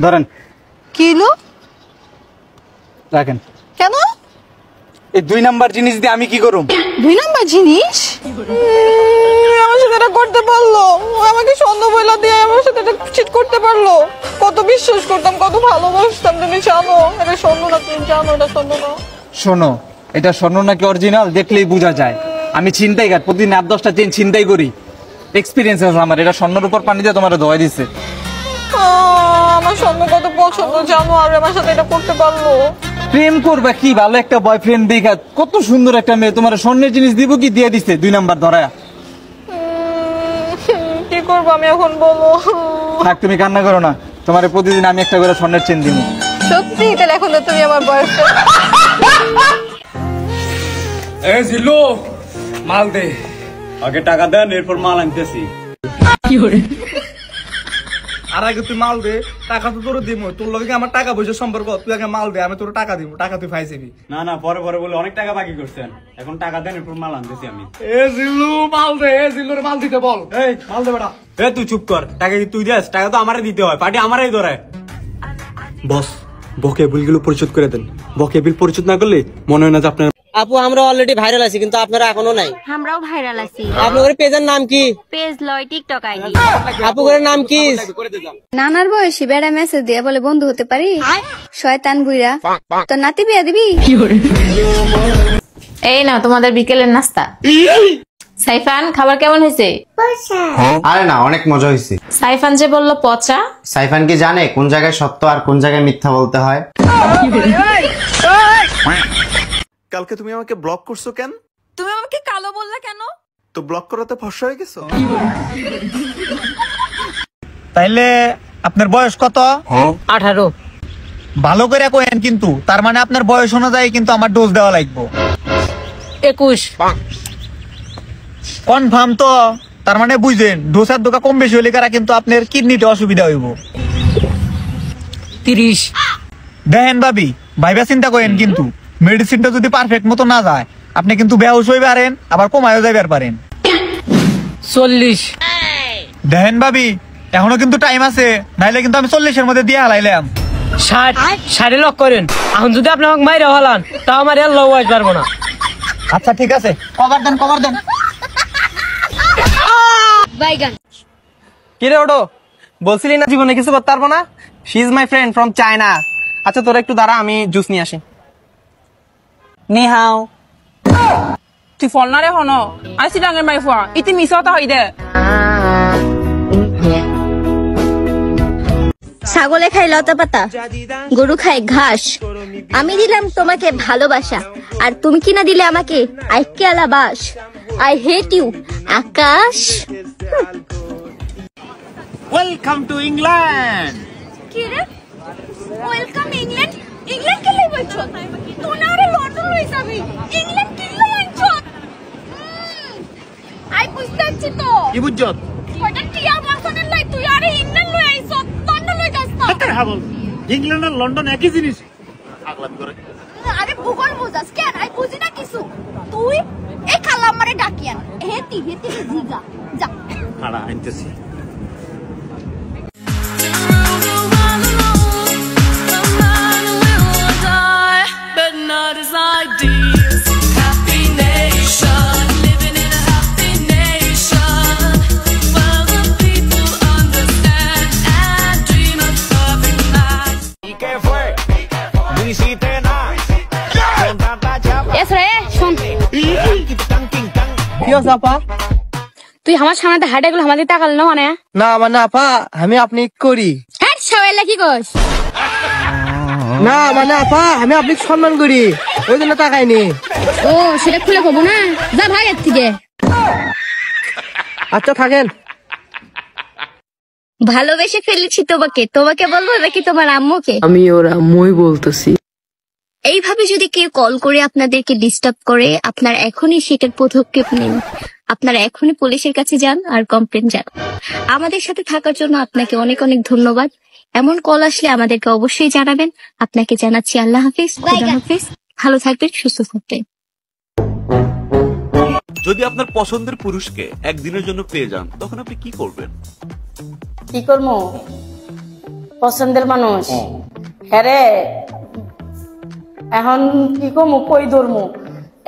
ধরেন। কিলো রাখেন। কেন? এই 2 নাম্বার জিনিস দিয়ে আমি কি করব? 2 নাম্বার জিনিস? আমার সাথে এটা করতে পারলো? আমাকে সন্দেহ বইলা দিয়ে আমার সাথে এটা চিট করতে পারলো? কত বিশ্বাস করতাম, কত ভালোবাসতাম, তুমি জানো এটা স্বর্ণ না? তুমি জানো এটা স্বর্ণ না? শোনো, এটা স্বর্ণ নাকি অরিজিনাল দেখলেই বোঝা যায়। আমি ছিনতাইকার, প্রতিদিন 8-10টা চেন ছিনতাই করি। এক্সপিরিয়েন্স আছে আমার। এটা স্বর্ণের উপর পানি দিয়ে তোমার ধোয়া দিচ্ছে। আমার স্বর্ণ কত পছন্দ জানো, আর আমার সাথে এটা করতে পারলো? প্রেম করবা কি, ভালো একটা বয়ফ্রেন্ড দেখা, কত সুন্দর একটা মেয়ে, তোমার স্বর্ণের জিনিস দিব কি দিয়ে দিচ্ছে 2 নাম্বার ধরায়া। কি করবো আমি এখন বলো? থাক, তুমি কান্না করো না, তোমার প্রতিদিন আমি একটা করে স্বর্ণের চেন দিব। সত্যি? তাহলে এখন তো তুমি আমার বয়ফ্রেন্ড। এ জিল্লু, মাল দে। আগে টাকা দেন, এরপর মাল আনতেছি। আর আগে তুই মাল দে, টাকা তো তোর দিব। তোর লগে আমার টাকা পয়সা সম্পর্ক, তুই আগে মাল দে, আমি তোর টাকা দিব। টাকা তুই পাইছিবি না না, পরে পরে বলে অনেক টাকা বাকি করছেন। এখন টাকা দেন, এরপর মাল আনতেছি আমি। এ জিল্লু মাল দে, এ জিল্লুর মাল দিতে বল। এই মাল দে বেটা। এ তুই চুপ কর, টাকা কি তুই দেস? টাকা তো আমারে দিতে হয়, পার্টি আমারই ধরায়। বস, বকে বিলগুলো পরিশোধ করে দেন। বকে বিল পরিশোধ না করলে মনে হয় না যে আপনার। আপু আমরা অলরেডি ভাইরাল আছি, কিন্তু আপনারা এখনো নাই। আমরাও ভাইরাল আছি। আপনাদের পেজের নাম কি? পেজ লয় টিকটক আইডি। আপুদের নাম কি? নানার বয়সী বেড়া মেসেজ দিয়ে বলে বন্ধু হতে পারি? শয়তান বুইরা, তো নাতি বিয়া দিবি? এই না তোমাদের বিকেলের নাস্তা। সাইফান, খাবার কেমন হয়েছে? আরে না, অনেক মজা হয়েছে। সাইফান যে বললো পচা। সাইফান কি জানে কোন জায়গায় সত্য আর কোন জায়গায় মিথ্যা বলতে হয়? কালকে তুমি আমাকে ব্লক করছো কেন? তুমি আমাকে কালো বললা কেন? তো ব্লক করাতে ফর্সা হয়ে গেছো। তাইলে আপনার বয়স কত? 18। ভালো করে কইেন কিন্তু, তার মানে আপনার বয়স অনুযায়ী কিন্তু আমার ডোজ দেওয়া লাগবে। 21। কনফার্ম তো? তার মানে বুঝেন, ডোজের দোকা কম বেশি হলে কারা কিন্তু আপনার কিডনিতে অসুবিধা হইব। 30। দেখেন ভাবি, ভাইবা চিন্তা করেন কিন্তু, মেডিসিনটা যদি পারফেক্ট মতো না যায়, আপনি কিন্তু বেহুশ হয়ে পারেন, আবার কমায়ও যাইবার পারেন। 40। দেখেন ভাবি, এখনো কিন্তু টাইম আছে, নাইলে কিন্তু আমি 40-এর মধ্যে দিয়ে হালাইলাম। 60 লক করেন। এখন যদি আপনি আমাকে মাইরা হলান, তাও আমার আর লও আসতে পারবো না। আচ্ছা ঠিক আছে, কভার দেন, কভার দেন। বাইগান। কি রে ওটো, বলছিলি না জীবনে কিছু করতে পারবো না? She is my friend from China. আচ্ছা তোরা একটু দাঁড়া, আমি জুস নিয়ে আসি। নি হাও। তুই ফল না রে হনো, আইসি ডাঙের মাই ফুয়া, ইতি মিশাওতা হই দে। ছাগলে খায় লতা পাতা, গরু খায় ঘাস। আমি দিলাম তোমাকে ভালোবাসা, আর তুমি কিনা দিলে আমাকে আইকে আলাবাস। I hate you Akash. Welcome to England. কি রে? Welcome England? ইংল্যান্ড কে লই বলছো? তো না রে লন্ডন লই যাবি। ইংল্যান্ড কি লই আনছো? আই বুঝতে পারছি তো। কি বুঝছো? কয়টা টিয়া মারছনের লাই তুই আরে ইংল্যান্ড লই আইছো, লন্ডন লই যাস না। আরে হাবল, ইংল্যান্ড আর লন্ডন একই জিনিস। পাগলামি করে। আরে ভূগোল বুঝাস কেন? আই বুঝি না কিছু। তুই এই খালা আমারে ডাকিয়ান। হেতি হেতি জিগা যা। খাড়া আনতেছি। কি হচ্ছে আপা? তুই আমার সামনে হাঁটে গেল, আমাদের তাকাল না মানে? না মানে আপা, আমি আপনি করি হ্যাঁ, সবাই কি কস? না মানে আপা, আমি আপনি সম্মান করি, ওই জন্য তাকাইনি। ও সেটা খুলে কব না, যা ভাগ এর থেকে। আচ্ছা থাকেন। ভালোবেসে ফেলেছি তোমাকে, তোমাকে বলবো নাকি তোমার আম্মুকে? আমি ওর আম্মুই বলতেছি। এইভাবে যদি কেউ কল করে আপনাদেরকে ডিস্টার্ব করে, আপনার এখনই সেটার পদক্ষেপ নিন। আপনারা এখনই পুলিশের কাছে যান আর কমপ্লেন জানান। আমাদের সাথে থাকার জন্য আপনাকে অনেক অনেক ধন্যবাদ। এমন কল আসলে আমাদেরকে অবশ্যই জানাবেন। আপনাকে জানাচ্ছি আল্লাহ হাফিজ, খুদা হাফিজ। ভালো থাকবেন, সুস্থ থাকবেন। যদি আপনার পছন্দের পুরুষকে একদিনের জন্য পেয়ে যান, তখন আপনি কি করবেন? কি করবো? পছন্দের মানুষ হ্যাঁ রে, এখন কি কমু কই ধরমু,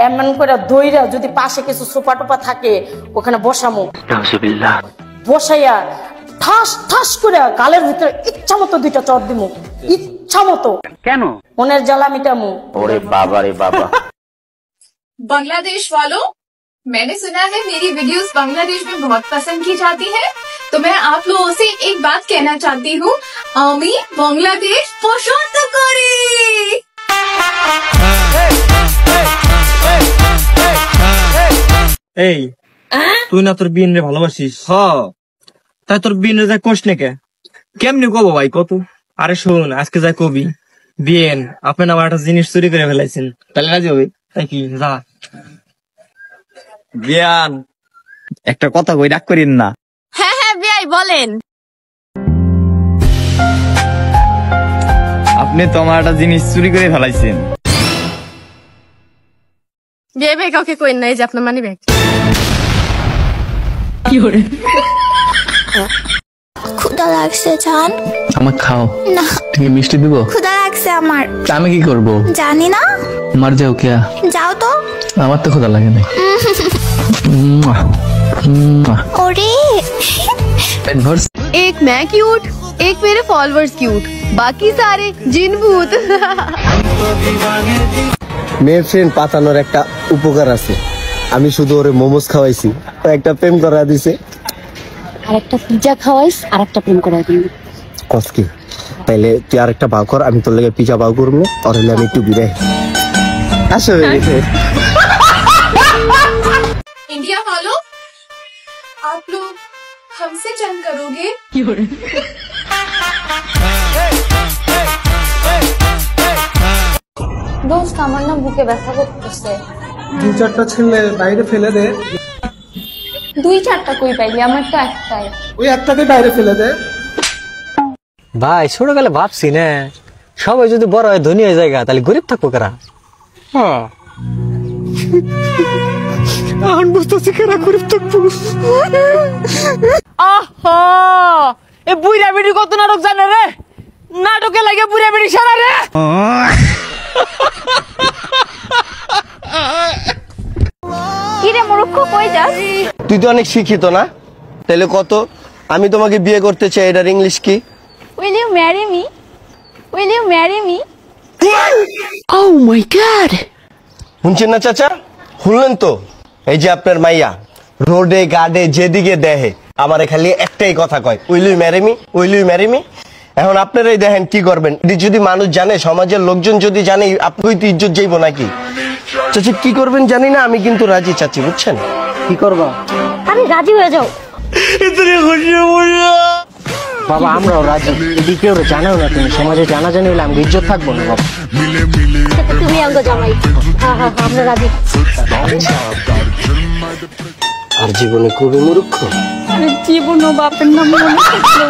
এমন করে দইরা যদি পাশে কিছু সোফা টোপা থাকে ওখানে বসামু, বসাইয়া ঠাস ঠাস করে গালের ভিতরে ইচ্ছা মতো 2টা চড় দিমু, ইচ্ছা মতো। কেন? মনের জ্বালা মিটামু। ওরে বাবা রে বাবা। बांग्लादेश वालों, मैंने सुना है मेरी वीडियोस बांग्लादेश में बहुत पसंद की जाती है, तो मैं आप लोगों से एक बात कहना चाहती हूँ, आमी बांग्लादेश पसंद करी। এই তুই না তোর বিন রে ভালোবাসিস? তাই তোর বিন রে যাই কোষ নাকি? কেমনি কব ভাই কত? আরে শোন, আজকে যাই কবি বিয়েন আপনি আমার একটা জিনিস চুরি করে ফেলাইছেন, তাহলে রাজি হবে? তাই কি যা বিয়ান একটা কথা কই, রাগ করিন না। হ্যাঁ হ্যাঁ বিয়াই বলেন। আপনি তো আমার একটা জিনিস চুরি করে ফেলাইছেন। বিয়ে ভাই কাউকে কই নাই যে আপনার মানি ব্যাগ। ক্ষুধা লাগছে জান। আমার খাও না ঠিক মিষ্টি দিব। ক্ষুধা লাগছে আমার। আমি কি করব? জানি না। মার যাও কে? যাও তো। আমার তো ক্ষুধা লাগে না। ওরে एक मैं क्यूट, एक मेरे फॉलोअर्स क्यूट, बाकी सारे जिन भूत। মেয়ে ফ্রেন্ড পাতানোর একটা উপকার আছে, আমি শুধু ওরে মোমোস খাওয়াইছি, ও একটা প্রেম করা দিছে। আরেকটা পিজ্জা খাওয়াইস, আরেকটা প্রেম করাই দিবি। কসকি তাইলে তুই আরেকটা বাউ কর, আমি তোর লাগে পিজা বাউ করবো, আর হলে আমি একটু বিদায় আসলে। इंडिया वालों, आप लोग हमसे जंग करोगे? দোস্ত আমার না বুকে ব্যথা করতেছে। 2-4টা ছেলে বাইরে ফেলে দে। 2-4টা কই পাইলি, আমার তো একটাই। ওই একটাকে বাইরে ফেলে দে। ভাই ছোটকালে ভাবছি না সবাই যদি বড় হয় ধনী হয়ে যায় তাহলে গরিব থাকবো কারা? এখন বুঝতেছি কারা গরিব থাকবো। আহা, এ বুইরা বিড়ি কত নাটক জানে রে, নাটকে লাগে বুইরা বিড়ি সারা রে। কি রে মূর্খ, কই যাস? তুই তো অনেক শিক্ষিত না, তাইলে কত আমি তোমাকে বিয়ে করতে চাই, এটার ইংলিশ কি? Will you marry me? Will you marry me? Oh my god! শুনছেন না চাচা, শুনলেন তো? এই যে আপনার মাইয়া রোডে গাডে যেদিকে দেহে আমারে খালি একটাই কথা কয়, will you marry me, will you marry me. এখন আপনারাই দেখেন কি করবেন, যদি মানুষ জানে, সমাজের লোকজন যদি জানে, আপনারই তো ইজ্জত যাইব নাকি? চাচি কি করবেন জানি না, আমি কিন্তু রাজি চাচি, বুঝছেন? কি করবা? আরে রাজি হয়ে যাও। বাবা আমরাও রাজি, যদি কেউ জানাও না তুমি, সমাজে জানা জানি হলে আমাকে ইজ্জত থাকবো না বাবা। তুমি আমাকে জামাই। হ্যাঁ হ্যাঁ আমরা রাজি। আর জীবনে খুবই মূর্খ। জীবন ও বাপের নাম মনে থাকলো।